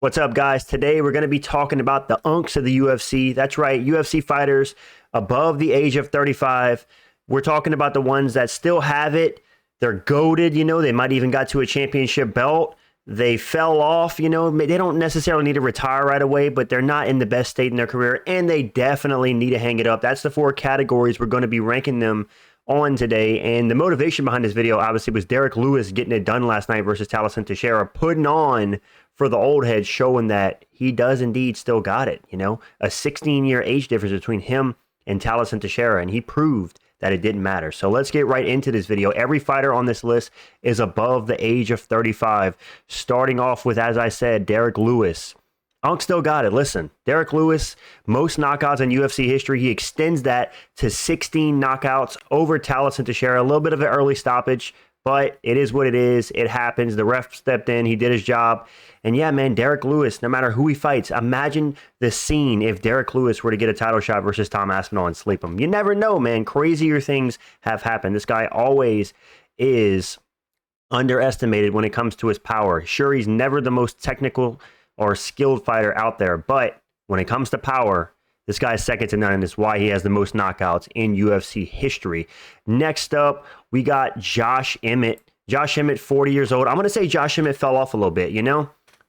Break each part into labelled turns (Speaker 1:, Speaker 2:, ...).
Speaker 1: What's up, guys? Today we're going to be talking about the UNC'S of the UFC. That's right, UFC fighters above the age of 35. We're talking about the ones that still have it. They're goated, they might even got to a championship belt. They fell off, they don't necessarily need to retire right away, but they're not in the best state in their career, and they definitely need to hang it up. That's the four categories we're going to be ranking them on today. And the motivation behind this video obviously was Derrick Lewis getting it done last night versus Thaleson Teixeira, putting on for the old head, showing that he does indeed still got it. A 16-year age difference between him and Thaleson Teixeira, and he proved that it didn't matter. So let's get right into this video. Every fighter on this list is above the age of 35, starting off with, as I said, Derrick Lewis. UNC still got it. Listen, Derrick Lewis, most knockouts in UFC history. He extends that to 16 knockouts over Thaleson Teixeira. A little bit of an early stoppage, but it is what it is. It happens. The ref stepped in. He did his job. And yeah, man, Derrick Lewis, no matter who he fights, imagine the scene if Derrick Lewis were to get a title shot versus Tom Aspinall and sleep him. You never know, man. Crazier things have happened. This guy always is underestimated when it comes to his power. Sure, he's never the most technical or skilled fighter out there, but when it comes to power, this guy's second to none, and it's why he has the most knockouts in UFC history. Next up, we got Josh Emmett. Josh Emmett, 40 years old. I'm going to say Josh Emmett fell off a little bit,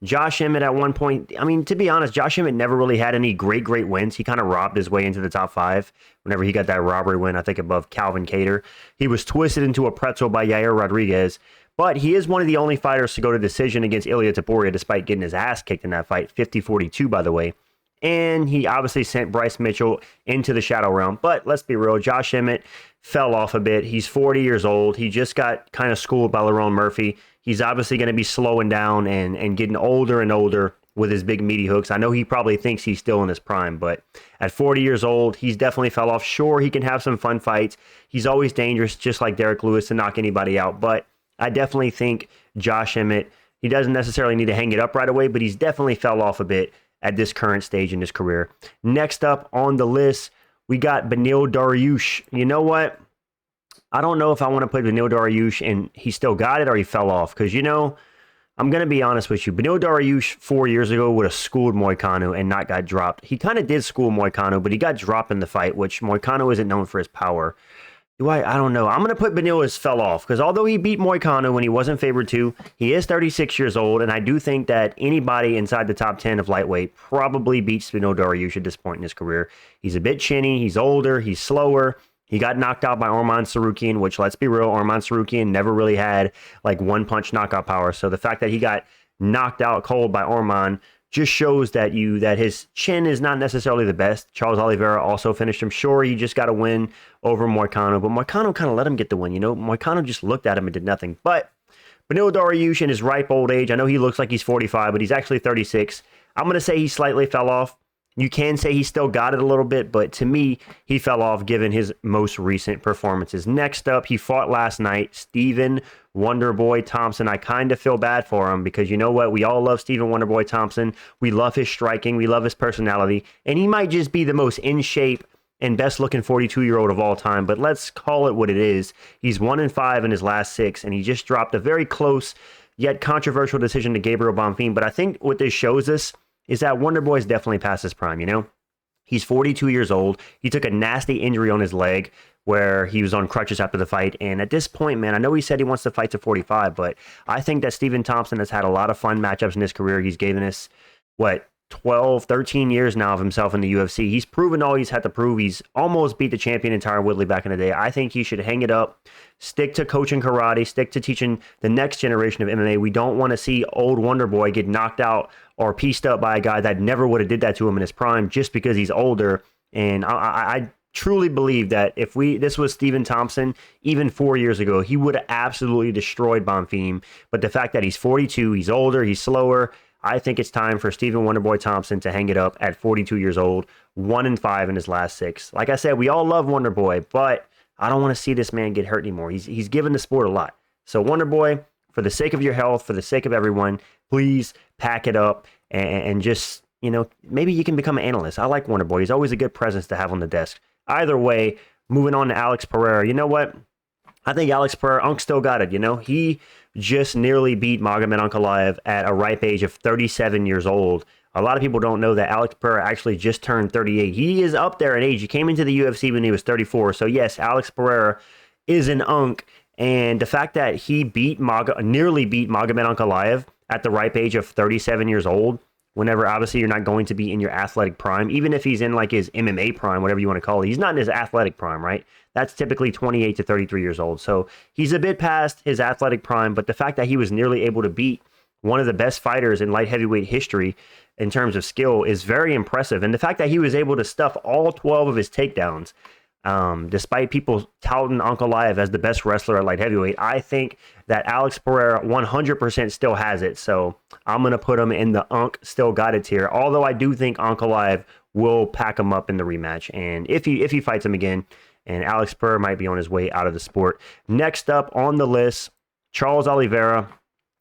Speaker 1: Josh Emmett at one point, to be honest, Josh Emmett never really had any great wins. He kind of robbed his way into the top five whenever he got that robbery win, I think, above Calvin Kattar. He was twisted into a pretzel by Yair Rodriguez, but he is one of the only fighters to go to decision against Ilia Topuria, despite getting his ass kicked in that fight, 50-42, by the way. And he obviously sent Bryce Mitchell into the shadow realm. But let's be real, Josh Emmett fell off a bit. He's 40 years old. He just got kind of schooled by Lerone Murphy. He's obviously going to be slowing down and getting older and older with his big meaty hooks. I know he probably thinks he's still in his prime, but at 40 years old, he's definitely fell off. Sure, he can have some fun fights. He's always dangerous, just like Derrick Lewis, to knock anybody out. But I definitely think Josh Emmett, he doesn't necessarily need to hang it up right away, but he's definitely fell off a bit at this current stage in his career. Next up on the list, we got Beneil Dariush. You know what? I don't know if I want to put Beneil Dariush and he still got it or he fell off. Because, I'm going to be honest with you. Beneil Dariush 4 years ago would have schooled Moicano and not got dropped. He kind of did school Moicano, but he got dropped in the fight, which Moicano isn't known for his power. I don't know. I'm going to put Beneil as fell off because although he beat Moicano when he wasn't favored to, he is 36 years old, and I do think that anybody inside the top 10 of lightweight probably beats Beneil Dariush at this point in his career. He's a bit chinny, he's older, he's slower. He got knocked out by Arman Tsarukyan, which, let's be real, Arman Tsarukyan never really had like one-punch knockout power. So the fact that he got knocked out cold by Arman just shows that his chin is not necessarily the best. Charles Oliveira also finished him. Sure, he just got a win over Moicano, but Moicano kind of let him get the win. Moicano just looked at him and did nothing. But Beneil Dariush in his ripe old age, I know he looks like he's 45, but he's actually 36. I'm going to say he slightly fell off. You can say he still got it a little bit, but to me, he fell off given his most recent performances. Next up, he fought last night, Stephen Wonderboy Thompson. I kind of feel bad for him because you know what? We all love Stephen Wonderboy Thompson. We love his striking. We love his personality. And he might just be the most in shape and best looking 42-year-old of all time, but let's call it what it is. He's 1-5 in his last 6, and he just dropped a very close yet controversial decision to Gabriel Bonfim. But I think what this shows us is that Wonderboy's definitely past his prime, He's 42 years old. He took a nasty injury on his leg where he was on crutches after the fight. And at this point, man, I know he said he wants to fight to 45, but I think that Stephen Thompson has had a lot of fun matchups in his career. He's given us, 12, 13 years now of himself in the UFC. He's proven all he's had to prove. He's almost beat the champion in Tyron Woodley back in the day. I think he should hang it up, stick to coaching karate, stick to teaching the next generation of MMA. We don't want to see old Wonderboy get knocked out or pieced up by a guy that never would have did that to him in his prime just because he's older. And I truly believe that if this was Stephen Thompson, even 4 years ago, he would have absolutely destroyed Bonfim. But the fact that he's 42, he's older, he's slower, I think it's time for Stephen Wonderboy Thompson to hang it up at 42 years old, 1-5 in his last 6. Like I said, we all love Wonderboy, but I don't want to see this man get hurt anymore. He's given the sport a lot. So Wonderboy, for the sake of your health, for the sake of everyone, please pack it up and just, maybe you can become an analyst. I like Wonderboy. He's always a good presence to have on the desk. Either way, moving on to Alex Pereira. You know what? I think Alex Pereira, Unk still got it, you know? He just nearly beat Magomed Ankalaev at a ripe age of 37 years old. A lot of people don't know that Alex Pereira actually just turned 38. He is up there in age. He came into the UFC when he was 34. So, yes, Alex Pereira is an Unk. And the fact that he nearly beat Magomed Ankalaev at the ripe age of 37 years old, whenever obviously you're not going to be in your athletic prime, even if he's in like his MMA prime, whatever you want to call it, he's not in his athletic prime, right? That's typically 28 to 33 years old. So he's a bit past his athletic prime, but the fact that he was nearly able to beat one of the best fighters in light heavyweight history in terms of skill is very impressive. And the fact that he was able to stuff all 12 of his takedowns, despite people touting Ankalaev as the best wrestler at light heavyweight, I think that Alex Pereira 100% still has it. So I'm going to put him in the Unk still got it tier. Although I do think Ankalaev will pack him up in the rematch. And if he fights him again, and Alex Pereira might be on his way out of the sport. Next up on the list, Charles Oliveira.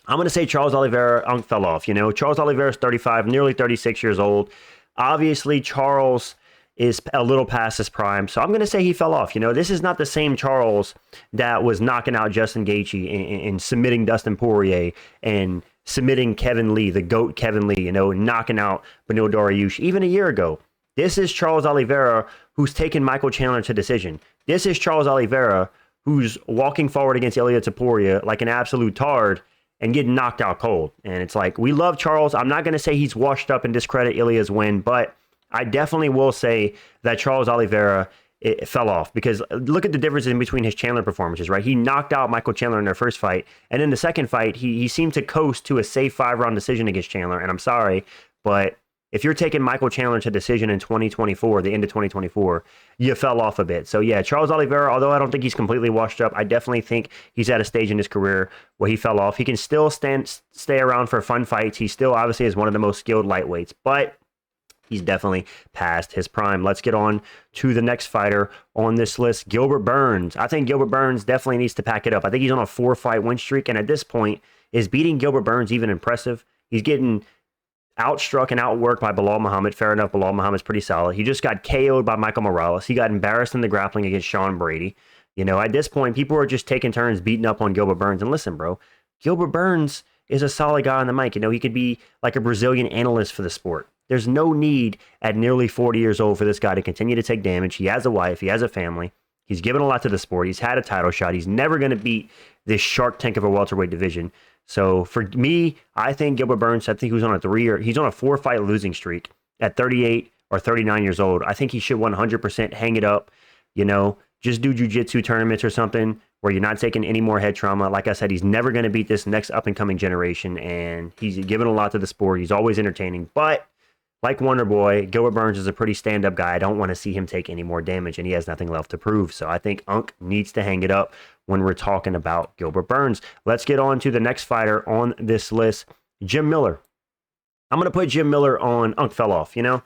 Speaker 1: I'm going to say Charles Oliveira, Unk fell off. You know, Charles Oliveira is 35, nearly 36 years old. Obviously, Charles is a little past his prime. So I'm going to say he fell off. You know, this is not the same Charles that was knocking out Justin Gaethje and submitting Dustin Poirier and submitting Kevin Lee, the GOAT Kevin Lee, you know, knocking out Beneil Dariush even a year ago. This is Charles Oliveira who's taken Michael Chandler to decision. This is Charles Oliveira who's walking forward against Ilia Topuria like an absolute tard and getting knocked out cold. And it's like, we love Charles. I'm not going to say he's washed up and discredit Ilia's win, but I definitely will say that Charles Oliveira it fell off, because look at the difference in between his Chandler performances, right? He knocked out Michael Chandler in their first fight, and in the second fight, he seemed to coast to a safe 5-round decision against Chandler. And I'm sorry, but if you're taking Michael Chandler to decision in 2024, the end of 2024, you fell off a bit. So yeah, Charles Oliveira, although I don't think he's completely washed up, I definitely think he's at a stage in his career where he fell off. He can still stay around for fun fights. He still obviously is one of the most skilled lightweights, but he's definitely past his prime. Let's get on to the next fighter on this list, Gilbert Burns. I think Gilbert Burns definitely needs to pack it up. I think he's on a 4-fight win streak, and at this point, is beating Gilbert Burns even impressive? He's getting outstruck and outworked by Belal Muhammad. Fair enough, Belal Muhammad's pretty solid. He just got KO'd by Michael Morales. He got embarrassed in the grappling against Sean Brady. You know, at this point, people are just taking turns beating up on Gilbert Burns. And listen, bro, Gilbert Burns is a solid guy on the mic. You know, he could be like a Brazilian analyst for the sport. There's no need at nearly 40 years old for this guy to continue to take damage. He has a wife. He has a family. He's given a lot to the sport. He's had a title shot. He's never going to beat this shark tank of a welterweight division. So for me, I think Gilbert Burns, I think he's on a 4-fight losing streak at 38 or 39 years old. I think he should 100% hang it up, you know, just do jiu-jitsu tournaments or something where you're not taking any more head trauma. Like I said, he's never going to beat this next up-and-coming generation, and he's given a lot to the sport. He's always entertaining, but like Wonderboy, Gilbert Burns is a pretty stand-up guy. I don't want to see him take any more damage, and he has nothing left to prove. So I think Unk needs to hang it up when we're talking about Gilbert Burns. Let's get on to the next fighter on this list, Jim Miller. I'm going to put Jim Miller on Unk fell off, you know?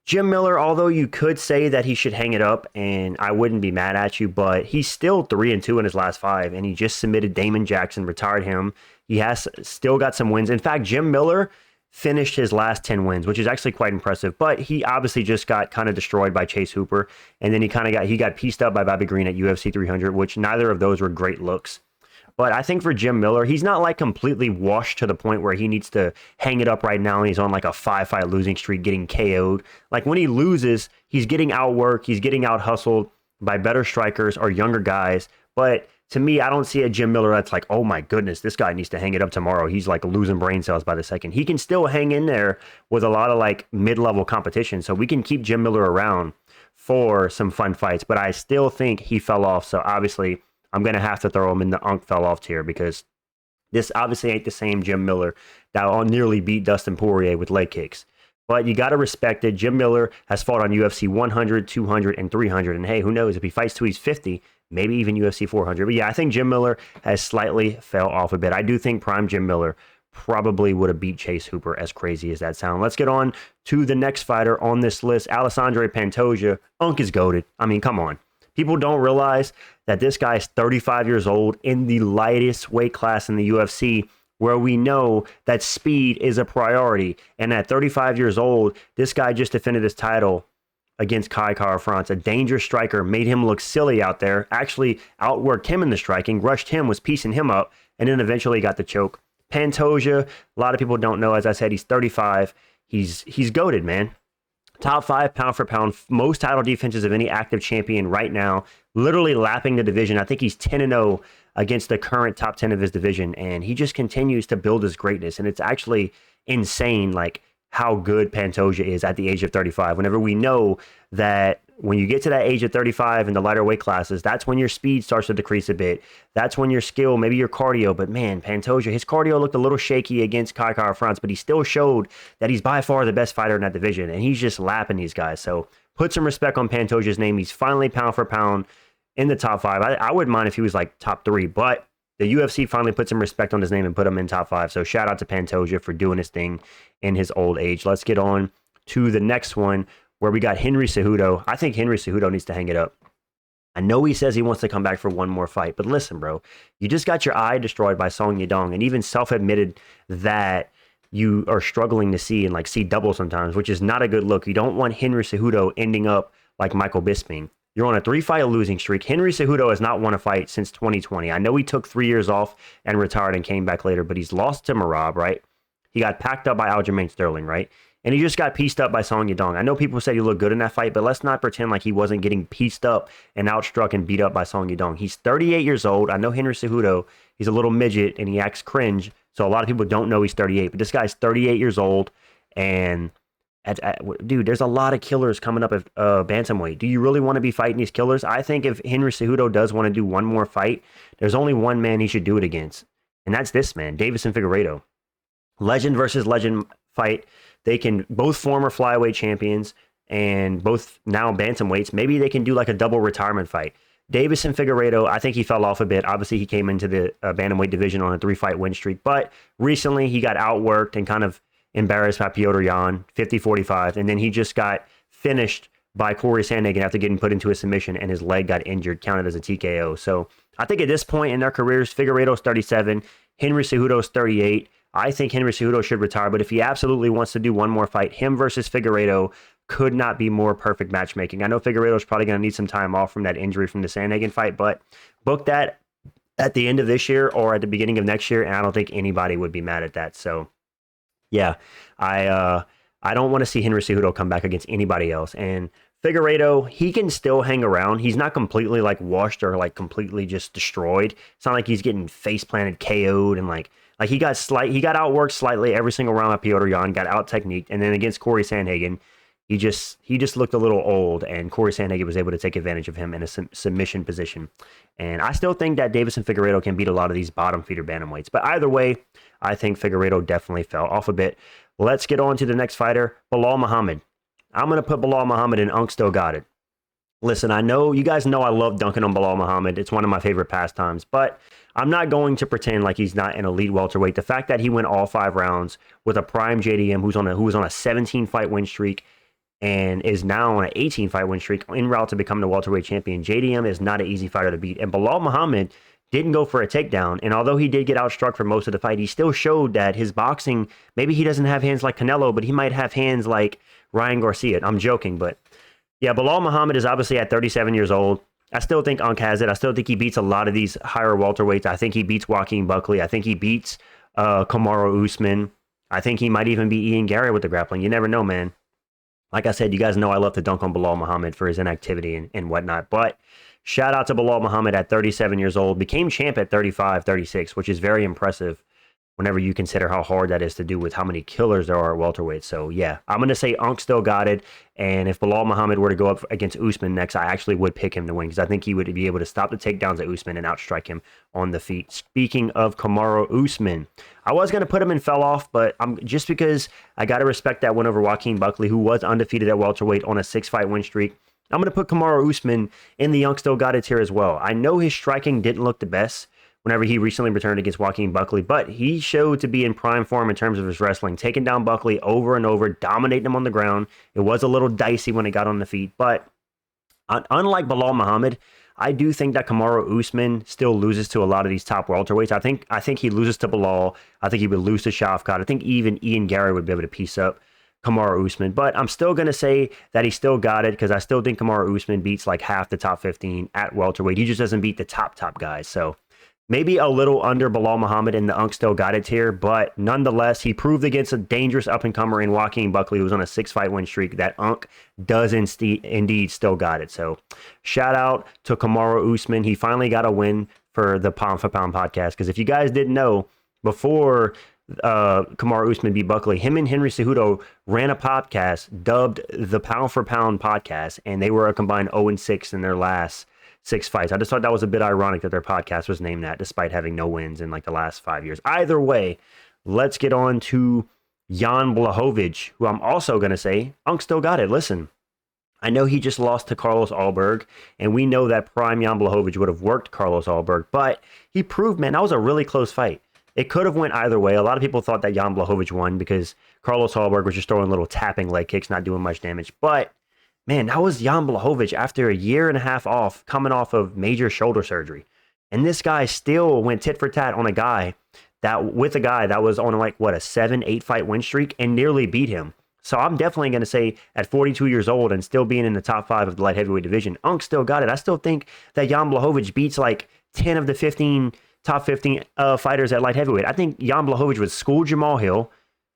Speaker 1: Jim Miller, although you could say that he should hang it up, and I wouldn't be mad at you, but he's still 3-2 in his last 5, and he just submitted Damon Jackson, retired him. He has still got some wins. In fact, Jim Miller finished his last 10 wins, which is actually quite impressive, but he obviously just got kind of destroyed by Chase Hooper, and then he got pieced up by Bobby Green at UFC 300, which neither of those were great looks. But I think for Jim Miller, he's not like completely washed to the point where he needs to hang it up right now and he's on like a 5-fight losing streak getting KO'd. Like when he loses, he's getting outworked, he's getting out hustled by better strikers or younger guys, but to me, I don't see a Jim Miller that's like, oh my goodness, this guy needs to hang it up tomorrow. He's like losing brain cells by the second. He can still hang in there with a lot of like mid-level competition. So we can keep Jim Miller around for some fun fights, but I still think he fell off. So obviously I'm going to have to throw him in the Unk fell off tier, because this obviously ain't the same Jim Miller that nearly beat Dustin Poirier with leg kicks. But you got to respect it. Jim Miller has fought on UFC 100, 200, and 300. And hey, who knows? If he fights till he's 50, maybe even UFC 400. But yeah, I think Jim Miller has slightly fell off a bit. I do think prime Jim Miller probably would have beat Chase Hooper, as crazy as that sounds. Let's get on to the next fighter on this list, Alessandro Pantoja. Unk is goated. I mean, come on. People don't realize that this guy is 35 years old in the lightest weight class in the UFC, where we know that speed is a priority. And at 35 years old, this guy just defended his title against Kai Kara-France, a dangerous striker, made him look silly out there, actually outworked him in the striking, rushed him, was piecing him up, and then eventually got the choke. Pantoja, a lot of people don't know, as I said, he's 35. He's goated, man. Top 5 pound for pound, most title defenses of any active champion right now, literally lapping the division. I think he's 10-0 against the current top 10 of his division, and he just continues to build his greatness. And it's actually insane, like, how good Pantoja is at the age of 35. Whenever we know that when you get to that age of 35 in the lighter weight classes, that's when your speed starts to decrease a bit. That's when your skill, maybe your cardio. But man, Pantoja, his cardio looked a little shaky against Kai Kara-France, but he still showed that he's by far the best fighter in that division, and he's just lapping these guys. So put some respect on Pantoja's name. He's finally pound for pound in the top 5. I wouldn't mind if he was like top 3, but the UFC finally put some respect on his name and put him in top 5. So shout out to Pantoja for doing his thing in his old age. Let's get on to the next one, where we got Henry Cejudo. I think Henry Cejudo needs to hang it up. I know he says he wants to come back for one more fight, but listen, bro, you just got your eye destroyed by Song Yadong, and even self-admitted that you are struggling to see and like see double sometimes, which is not a good look. You don't want Henry Cejudo ending up like Michael Bisping. You're on a 3-fight losing streak. Henry Cejudo has not won a fight since 2020. I know he took 3 years off and retired and came back later, but he's lost to Marab, right? He got packed up by Aljamain Sterling, right? And he just got pieced up by Song Yadong. I know people said he looked good in that fight, but let's not pretend like he wasn't getting pieced up and outstruck and beat up by Song Yadong. He's 38 years old. I know Henry Cejudo, he's a little midget and he acts cringe, so a lot of people don't know he's 38, but this guy's 38 years old, and dude, there's a lot of killers coming up at bantamweight. Do you really want to be fighting these killers? I think if Henry Cejudo does want to do one more fight, there's only one man he should do it against, and that's this man, Deiveson Figueiredo. Legend versus legend fight. They can both former flyweight champions and both now bantamweights. Maybe they can do like a double retirement fight. Deiveson Figueiredo, I think he fell off a bit. Obviously, he came into the bantamweight division on a 3-fight win streak, but recently he got outworked and kind of embarrassed by Petr Yan, 50-45, and then he just got finished by Corey Sandhagen after getting put into a submission, and his leg got injured, counted as a TKO. So I think at this point in their careers, Figueiredo's 37, Henry Cejudo's 38. I think Henry Cejudo should retire, but if he absolutely wants to do one more fight, him versus Figueiredo could not be more perfect matchmaking. I know Figueiredo's probably going to need some time off from that injury from the Sandhagen fight, but book that at the end of this year or at the beginning of next year, and I don't think anybody would be mad at that. So yeah, I don't want to see Henry Cejudo come back against anybody else. And Figueiredo, he can still hang around. He's not completely like washed or like completely just destroyed. It's not like he's getting face planted, KO'd, and like he got outworked slightly every single round by Petr Yan, got out techniqued, and then against Corey Sandhagen, he just looked a little old, and Corey Sandhagen was able to take advantage of him in a submission position. And I still think that Deiveson Figueiredo can beat a lot of these bottom feeder bantamweights. But either way, I think Figueiredo definitely fell off a bit. Let's get on to the next fighter, Belal Muhammad. I'm going to put Belal Muhammad in Unc Still Got It. Listen, I know you guys know I love dunking on Belal Muhammad. It's one of my favorite pastimes, but I'm not going to pretend like he's not an elite welterweight. The fact that he went all 5 rounds with a prime JDM who was on a 17-fight win streak and is now on an 18-fight win streak en route to becoming the welterweight champion. JDM is not an easy fighter to beat. And Belal Muhammad didn't go for a takedown. And although he did get outstruck for most of the fight, he still showed that his boxing, maybe he doesn't have hands like Canelo, but he might have hands like Ryan Garcia. I'm joking, but yeah, Belal Muhammad is obviously at 37 years old. I still think Unc has it. I still think he beats a lot of these higher welterweights. I think he beats Joaquin Buckley. I think he beats Kamaru Usman. I think he might even beat Ian Gary with the grappling. You never know, man. Like I said, you guys know I love to dunk on Belal Muhammad for his inactivity and whatnot. But shout out to Belal Muhammad at 37 years old. Became champ at 35, 36, which is very impressive whenever you consider how hard that is to do with how many killers there are at welterweight. So yeah, I'm going to say Unc Still Got It. And if Belal Muhammad were to go up against Usman next, I actually would pick him to win because I think he would be able to stop the takedowns at Usman and outstrike him on the feet. Speaking of Kamaru Usman, I was going to put him in fell off, but just because I got to respect that win over Joaquin Buckley, who was undefeated at welterweight on a 6-fight win streak. I'm going to put Kamaru Usman in the Unc Still Got It tier as well. I know his striking didn't look the best whenever he recently returned against Joaquin Buckley, but he showed to be in prime form in terms of his wrestling, taking down Buckley over and over, dominating him on the ground. It was a little dicey when it got on the feet, but unlike Belal Muhammad, I do think that Kamaru Usman still loses to a lot of these top welterweights. I think he loses to Belal. I think he would lose to Shavkat. I think even Ian Gary would be able to piece up Kamaru Usman. But I'm still going to say that he still got it because I still think Kamaru Usman beats like half the top 15 at welterweight. He just doesn't beat the top guys. So maybe a little under Belal Muhammad in the Unk still got it tier, but nonetheless, he proved against a dangerous up-and-comer in Joaquin Buckley, who was on a 6-fight win streak, that Unk does indeed still got it. So shout out to Kamaru Usman. He finally got a win for the Pound for Pound podcast, because if you guys didn't know, before Kamaru Usman beat Buckley, him and Henry Cejudo ran a podcast dubbed the Pound for Pound podcast, and they were a combined 0-6 in their last 6 fights. I just thought that was a bit ironic that their podcast was named that, despite having no wins in like the last 5 years. Either way, let's get on to Jan Blachowicz, who I'm also going to say, Unk still got it. Listen, I know he just lost to Carlos Alberg, and we know that prime Jan Blachowicz would have worked Carlos Alberg, but he proved, man, that was a really close fight. It could have went either way. A lot of people thought that Jan Blachowicz won because Carlos Alberg was just throwing little tapping leg kicks, not doing much damage. But man, that was Jan Blachowicz after a year and a half off, coming off of major shoulder surgery. And this guy still went tit for tat on a guy that was on like, what, a 7-8 fight win streak and nearly beat him. So I'm definitely going to say at 42 years old and still being in the top 5 of the light heavyweight division, Unk still got it. I still think that Jan Blachowicz beats like 10 of the 15 top 15 fighters at light heavyweight. I think Jan Blachowicz would school Jamal Hill.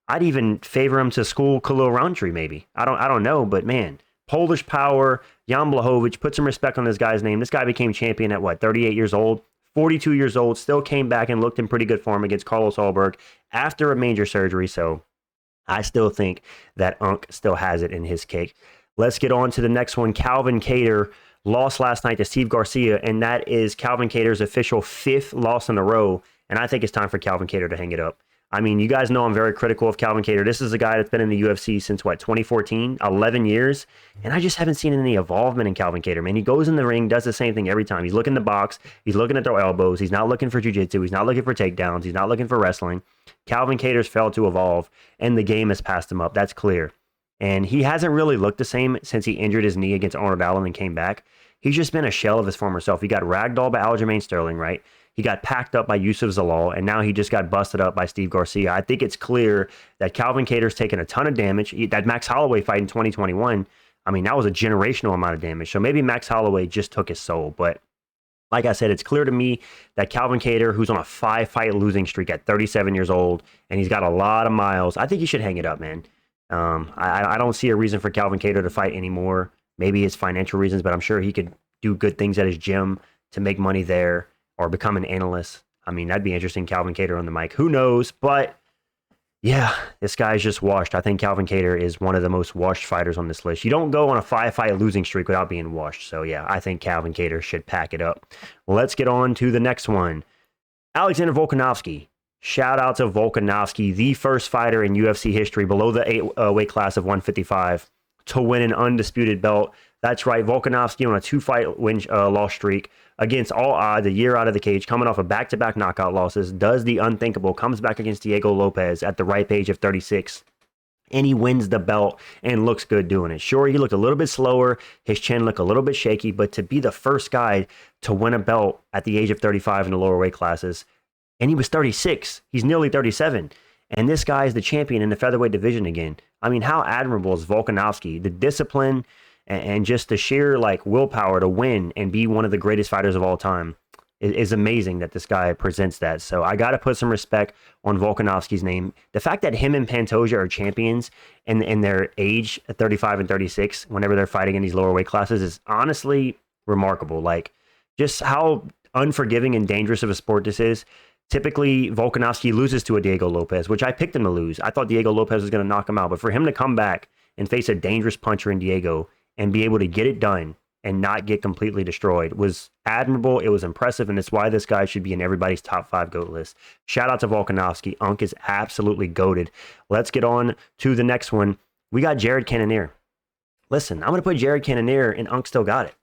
Speaker 1: I'd even favor him to school Khalil Rountree maybe. I don't know, but man, Polish power, Jan Blachowicz, put some respect on this guy's name. This guy became champion at what, 38 years old? 42 years old, still came back and looked in pretty good form against Carlos Alberg after a major surgery. So I still think that Unk still has it in his cake. Let's get on to the next one. Calvin Kattar lost last night to Steve Garcia, and that is Calvin Kattar's official 5th loss in a row. And I think it's time for Calvin Kattar to hang it up. I mean, you guys know I'm very critical of Calvin Kattar. This is a guy that's been in the UFC since, what, 2014, 11 years. And I just haven't seen any involvement in Calvin Kattar, man. He goes in the ring, does the same thing every time. He's looking to box. He's looking to throw elbows. He's not looking for jiu-jitsu. He's not looking for takedowns. He's not looking for wrestling. Calvin Kattar's failed to evolve, and the game has passed him up. That's clear. And he hasn't really looked the same since he injured his knee against Arnold Allen and came back. He's just been a shell of his former self. He got ragdolled by Aljamain Sterling, right? He got packed up by Yusuf Zalal, and now he just got busted up by Steve Garcia. I think it's clear that Calvin Kattar's taken a ton of damage. That Max Holloway fight in 2021, I mean, that was a generational amount of damage. So maybe Max Holloway just took his soul. But like I said, it's clear to me that Calvin Kattar, who's on a 5-fight losing streak at 37 years old, and he's got a lot of miles, I think he should hang it up, man. I don't see a reason for Calvin Kattar to fight anymore. Maybe it's financial reasons, but I'm sure he could do good things at his gym to make money there, or become an analyst. I mean, that'd be interesting, Calvin Kattar on the mic. Who knows? But yeah, this guy's just washed. I think Calvin Kattar is one of the most washed fighters on this list. You don't go on a 5-fight losing streak without being washed. So yeah, I think Calvin Kattar should pack it up. Let's get on to the next one. Alexander Volkanovski. Shout out to Volkanovski, the first fighter in UFC history below the weight class of 155 to win an undisputed belt. That's right, Volkanovski on a 2-fight loss streak against all odds, a year out of the cage, coming off of back-to-back knockout losses, does the unthinkable, comes back against Diego Lopez at the ripe age of 36, and he wins the belt and looks good doing it. Sure, he looked a little bit slower, his chin looked a little bit shaky, but to be the first guy to win a belt at the age of 35 in the lower weight classes, and he was 36, he's nearly 37, and this guy is the champion in the featherweight division again. I mean, how admirable is Volkanovski? The discipline and just the sheer like willpower to win and be one of the greatest fighters of all time is amazing that this guy presents that. So I got to put some respect on Volkanovski's name. The fact that him and Pantoja are champions in their age at 35 and 36, whenever they're fighting in these lower weight classes, is honestly remarkable. Like just how unforgiving and dangerous of a sport this is. Typically, Volkanovski loses to a Diego Lopez, which I picked him to lose. I thought Diego Lopez was going to knock him out, but for him to come back and face a dangerous puncher in Diego and be able to get it done and not get completely destroyed was admirable. It was impressive, and it's why this guy should be in everybody's top 5 GOAT list. Shout out to Volkanovski. Unk is absolutely goated. Let's get on to the next one. We got Jared Cannonier. Listen, I'm going to put Jared Cannonier, and Unk still got it.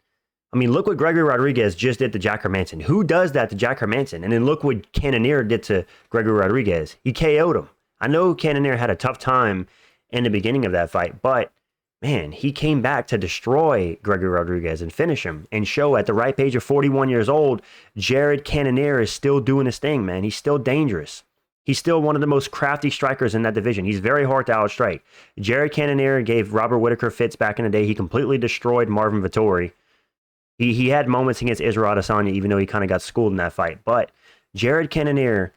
Speaker 1: I mean, look what Gregory Rodriguez just did to Jack Hermanson. Who does that to Jack Hermanson? And then look what Cannonier did to Gregory Rodriguez. He KO'd him. I know Cannonier had a tough time in the beginning of that fight, but man, he came back to destroy Gregory Rodriguez and finish him and show at the ripe age of 41 years old, Jared Cannonier is still doing his thing, man. He's still dangerous. He's still one of the most crafty strikers in that division. He's very hard to outstrike. Jared Cannonier gave Robert Whittaker fits back in the day. He completely destroyed Marvin Vettori. He had moments against Israel Adesanya, even though he kind of got schooled in that fight. But Jared Cannonier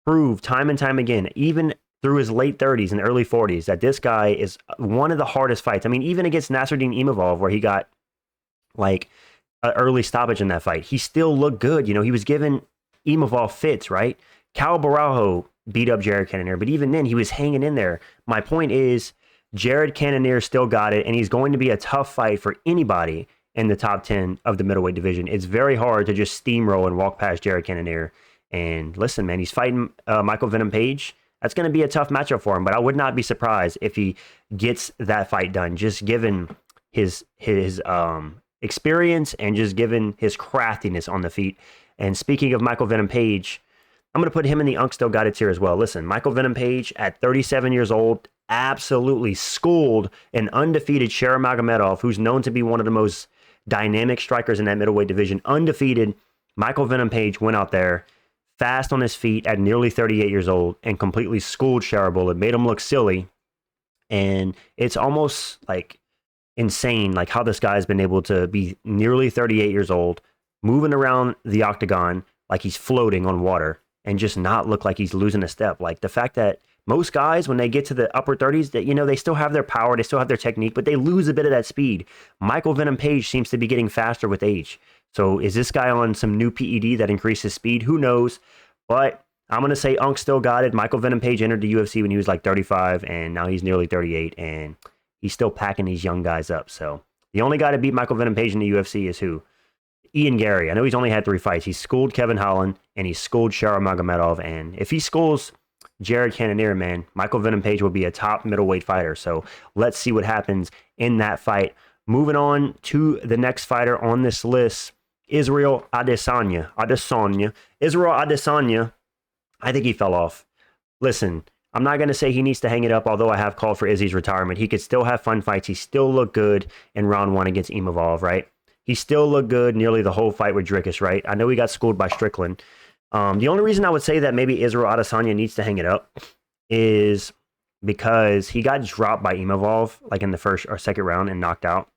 Speaker 1: proved time and time again, even through his late 30s and early 40s, that this guy is one of the hardest fights. I mean, even against Nasruddin Imavov, where he got like an early stoppage in that fight, he still looked good. You know, he was giving Imavov fits, right? Cal Barajo beat up Jared Cannonier, but even then, he was hanging in there. My point is, Jared Cannonier still got it, and he's going to be a tough fight for anybody in the top 10 of the middleweight division. It's very hard to just steamroll and walk past Jared Cannonier. And listen, man, he's fighting Michael Venom Page. That's going to be a tough matchup for him, but I would not be surprised if he gets that fight done, just given his experience and just given his craftiness on the feet. And speaking of Michael Venom Page, I'm going to put him in the Unk Still Got It tier as well. Listen, Michael Venom Page at 37 years old absolutely schooled an undefeated Sharon Magomedov, who's known to be one of the most dynamic strikers in that middleweight division. Undefeated, Michael Venom Page went out there fast on his feet at nearly 38 years old and completely schooled Sharable. It made him look silly. And it's almost like insane, like how this guy's been able to be nearly 38 years old, moving around the octagon like he's floating on water and just not look like he's losing a step. Like the fact that most guys, when they get to the upper 30s, that, you know, they still have their power, they still have their technique, but they lose a bit of that speed. Michael Venom Page seems to be getting faster with age. So is this guy on some new PED that increases speed? Who knows? But I'm going to say Unk Still Got It. Michael Venom Page entered the UFC when he was like 35, and now he's nearly 38, and he's still packing these young guys up. So the only guy to beat Michael Venom Page in the UFC is who? Ian Gary. I know he's only had 3 fights. He schooled Kevin Holland, and he schooled Sharon Magomedov. And if he schools Jared Cannonier, man, Michael Venom Page will be a top middleweight fighter. So let's see what happens in that fight. Moving on to the next fighter on this list, Israel Adesanya. Israel Adesanya, I think he fell off. Listen, I'm not going to say he needs to hang it up, although I have called for Izzy's retirement. He could still have fun fights. He still looked good in round 1 against Imavov, right? He still looked good nearly the whole fight with Drickus, right? I know he got schooled by Strickland. The only reason I would say that maybe Israel Adesanya needs to hang it up is because he got dropped by Imavov like in the first or second round and knocked out.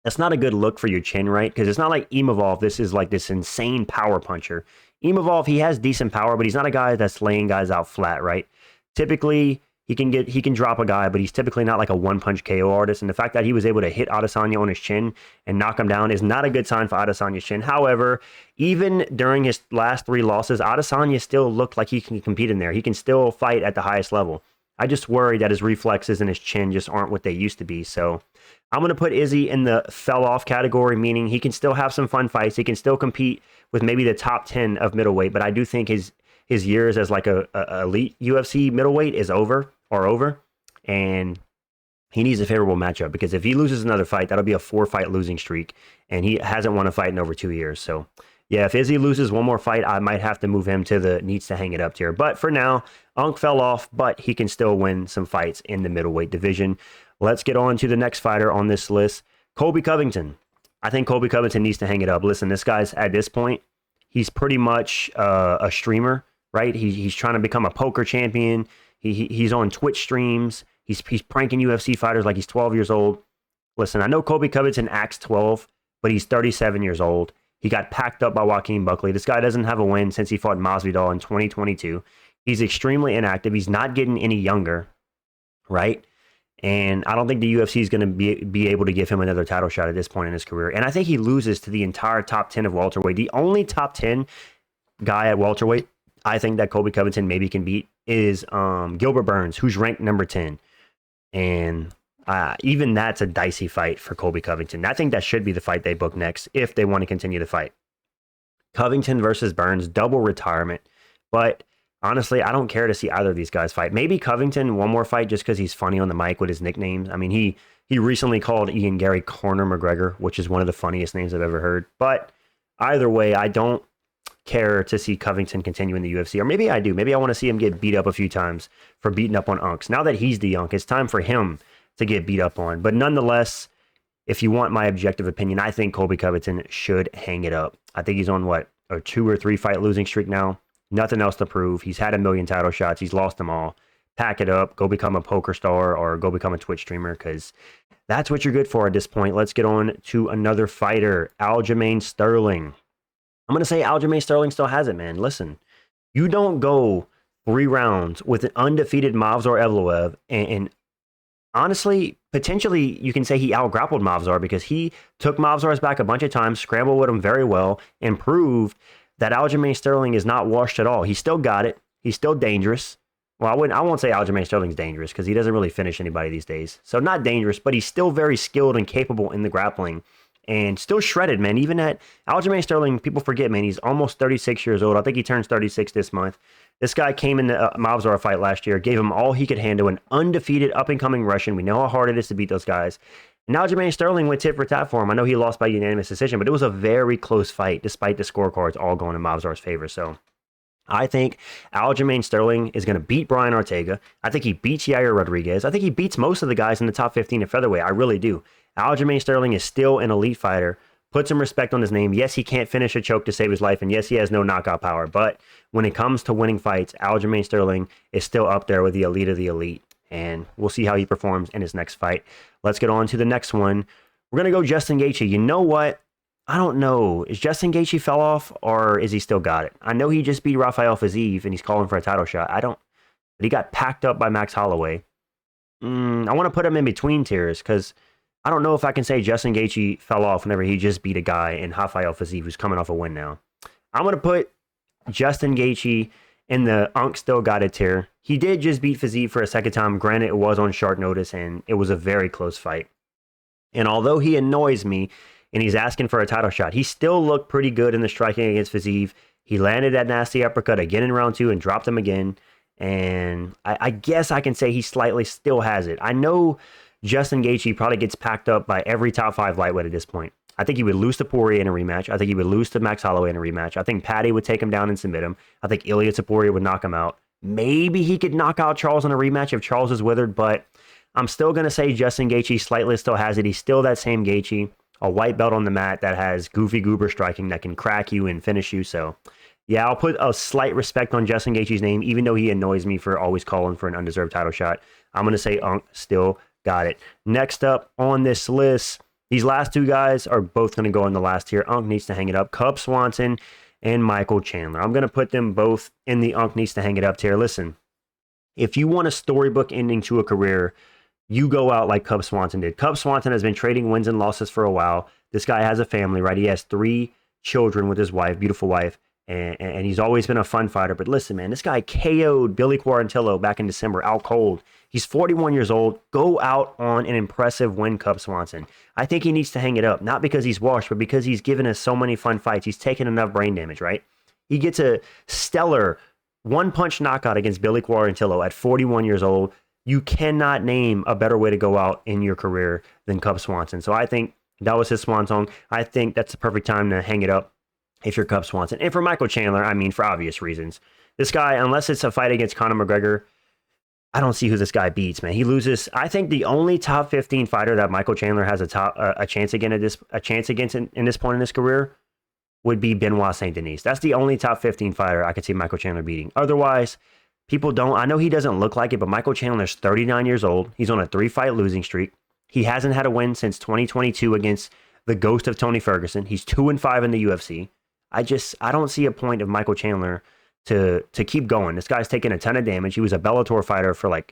Speaker 1: That's not a good look for your chin, right? Because it's not like Imavov, this is like this insane power puncher. Imavov, he has decent power, but he's not a guy that's laying guys out flat, right? Typically, he can drop a guy, but he's typically not like a one-punch KO artist. And the fact that he was able to hit Adesanya on his chin and knock him down is not a good sign for Adesanya's chin. However, even during his last 3 losses, Adesanya still looked like he can compete in there. He can still fight at the highest level. I just worry that his reflexes and his chin just aren't what they used to be. So I'm going to put Izzy in the fell-off category, meaning he can still have some fun fights. He can still compete with maybe the top 10 of middleweight, but I do think his years as like a elite UFC middleweight is over, and he needs a favorable matchup, because if he loses another fight, that'll be a 4-fight losing streak, and he hasn't won a fight in over 2 years. So yeah, if Izzy loses one more fight, I might have to move him to the needs to hang it up tier. But for now, Unk fell off, but he can still win some fights in the middleweight division. Let's get on to the next fighter on this list, Colby Covington. I think Colby Covington needs to hang it up. Listen, this guy's at this point, he's pretty much a streamer, right? He's trying to become a poker champion. He's on Twitch streams. He's pranking UFC fighters like he's 12 years old. Listen, I know Colby Covington acts 12, but he's 37 years old. He got packed up by Joaquin Buckley. This guy doesn't have a win since he fought Masvidal in 2022. He's extremely inactive. He's not getting any younger, right? And I don't think the UFC is going to be able to give him another title shot at this point in his career. And I think he loses to the entire top 10 of welterweight. The only top 10 guy at welterweight I think that Colby Covington maybe can beat is Gilbert Burns, who's ranked number 10. And even that's a dicey fight for Colby Covington. I think that should be the fight they book next if they want to continue the fight. Covington versus Burns, double retirement. But honestly, I don't care to see either of these guys fight. Maybe Covington one more fight just because he's funny on the mic with his nicknames. I mean, he recently called Ian Gary Corner McGregor, which is one of the funniest names I've ever heard. But either way, I don't care to see Covington continue in the UFC. Or maybe I do. Maybe I want to see him get beat up a few times for beating up on Unks. Now that he's the Unk, it's time for him to get beat up on. But nonetheless, if you want my objective opinion, I think Colby Covington should hang it up. I think he's on, a 2 or 3 fight losing streak now. Nothing else to prove. He's had a million title shots. He's lost them all. Pack it up. Go become a poker star or go become a Twitch streamer because that's what you're good for at this point. Let's get on to another fighter, Aljamain Sterling. I'm going to say Aljamain Sterling still has it, man. Listen, you don't go 3 rounds with an undefeated Movsar Evloev and honestly, potentially, you can say he out-grappled Movsar because he took Movsar's back a bunch of times, scrambled with him very well, and proved that Aljamain Sterling is not washed at all. He still got it. He's still dangerous. Well, I won't say Aljamain Sterling's dangerous because he doesn't really finish anybody these days. So not dangerous, but he's still very skilled and capable in the grappling and still shredded, man. Even at Aljamain Sterling, people forget, man, he's almost 36 years old. I think he turns 36 this month. This guy came in the Movsar fight last year, gave him all he could handle, an undefeated up-and-coming Russian. We know how hard it is to beat those guys. And Aljamain Sterling went tit for tat for him. I know he lost by unanimous decision, but it was a very close fight, despite the scorecards all going in Movsar's favor. So I think Aljamain Sterling is going to beat Brian Ortega. I think he beats Yair Rodriguez. I think he beats most of the guys in the top 15 at featherweight. I really do. Aljamain Sterling is still an elite fighter. Put some respect on his name. Yes, he can't finish a choke to save his life, and yes, he has no knockout power. But when it comes to winning fights, Aljamain Sterling is still up there with the elite of the elite. And we'll see how he performs in his next fight. Let's get on to the next one. We're going to go Justin Gaethje. You know what? I don't know. Is Justin Gaethje fell off, or is he still got it? I know he just beat Rafael Fiziev, and he's calling for a title shot. But he got packed up by Max Holloway. I want to put him in between tiers, because I don't know if I can say Justin Gaethje fell off whenever he just beat a guy in Rafael Fiziev who's coming off a win now. I'm going to put Justin Gaethje in the Unk still got it tier. He did just beat Fiziev for a second time. Granted, it was on short notice, and it was a very close fight. And although he annoys me, and he's asking for a title shot, he still looked pretty good in the striking against Fiziev. He landed that nasty uppercut again in round 2 and dropped him again. And I guess I can say he slightly still has it. I know Justin Gaethje probably gets packed up by every top 5 lightweight at this point. I think he would lose to Poirier in a rematch. I think he would lose to Max Holloway in a rematch. I think Patty would take him down and submit him. I think Ilya Topuria would knock him out. Maybe he could knock out Charles in a rematch if Charles is withered, but I'm still going to say Justin Gaethje slightly still has it. He's still that same Gaethje, a white belt on the mat that has goofy goober striking that can crack you and finish you. So yeah, I'll put a slight respect on Justin Gaethje's name, even though he annoys me for always calling for an undeserved title shot. I'm going to say Unk still got it. Next up on this list, these last 2 guys are both going to go in the last tier. Unk needs to hang it up. Cub Swanson and Michael Chandler. I'm going to put them both in the Unk needs to hang it up tier. Listen, if you want a storybook ending to a career, you go out like Cub Swanson did. Cub Swanson has been trading wins and losses for a while. This guy has a family, right? He has 3 children with his wife, beautiful wife, and he's always been a fun fighter. But listen, man, this guy KO'd Billy Quarantillo back in December, out cold. He's 41 years old. Go out on an impressive win, Cub Swanson. I think he needs to hang it up, not because he's washed, but because he's given us so many fun fights. He's taken enough brain damage, right? He gets a stellar one-punch knockout against Billy Quarantillo at 41 years old. You cannot name a better way to go out in your career than Cub Swanson. So I think that was his swan song. I think that's the perfect time to hang it up if you're Cub Swanson. And for Michael Chandler, I mean, for obvious reasons. This guy, unless it's a fight against Conor McGregor, I don't see who this guy beats, man. He loses. I think the only top 15 fighter that Michael Chandler has a chance against in this point in his career would be Benoit Saint Denis. That's the only top 15 fighter I could see Michael Chandler beating. Otherwise, people don't. I know he doesn't look like it, but Michael Chandler's 39 years old. He's on a 3-fight losing streak. He hasn't had a win since 2022 against the ghost of Tony Ferguson. He's 2-5 in the UFC. I don't see a point of Michael Chandler to keep going. This guy's taking a ton of damage. He was a Bellator fighter for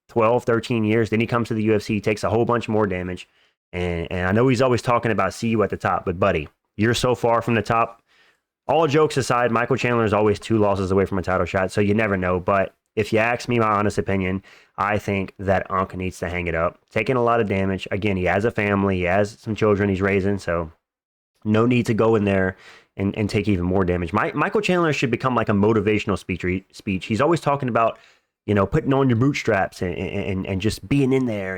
Speaker 1: 12, 13 years. Then he comes to the UFC, takes a whole bunch more damage. And I know he's always talking about see you at the top, but buddy, you're so far from the top. All jokes aside, Michael Chandler is always 2 losses away from a title shot, so you never know. But if you ask me my honest opinion, I think that Unk needs to hang it up. Taking a lot of damage. Again, he has a family. He has some children he's raising, so no need to go in there and take even more damage. Michael Chandler should become like a motivational speech. He's always talking about, putting on your bootstraps and just being in there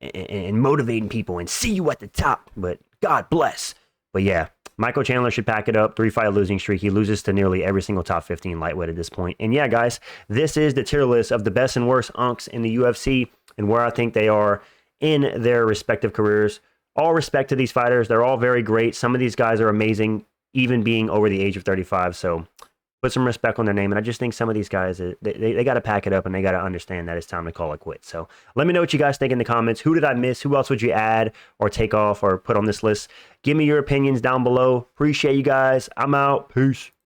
Speaker 1: and motivating people and see you at the top. But God bless. But yeah, Michael Chandler should pack it up. 3-fight losing streak. He loses to nearly every single top 15 lightweight at this point. And yeah, guys, this is the tier list of the best and worst Unks in the UFC and where I think they are in their respective careers. All respect to these fighters. They're all very great. Some of these guys are amazing, even being over the age of 35. So put some respect on their name. And I just think some of these guys, they got to pack it up and they got to understand that it's time to call it quits. So let me know what you guys think in the comments. Who did I miss? Who else would you add or take off or put on this list? Give me your opinions down below. Appreciate you guys. I'm out. Peace.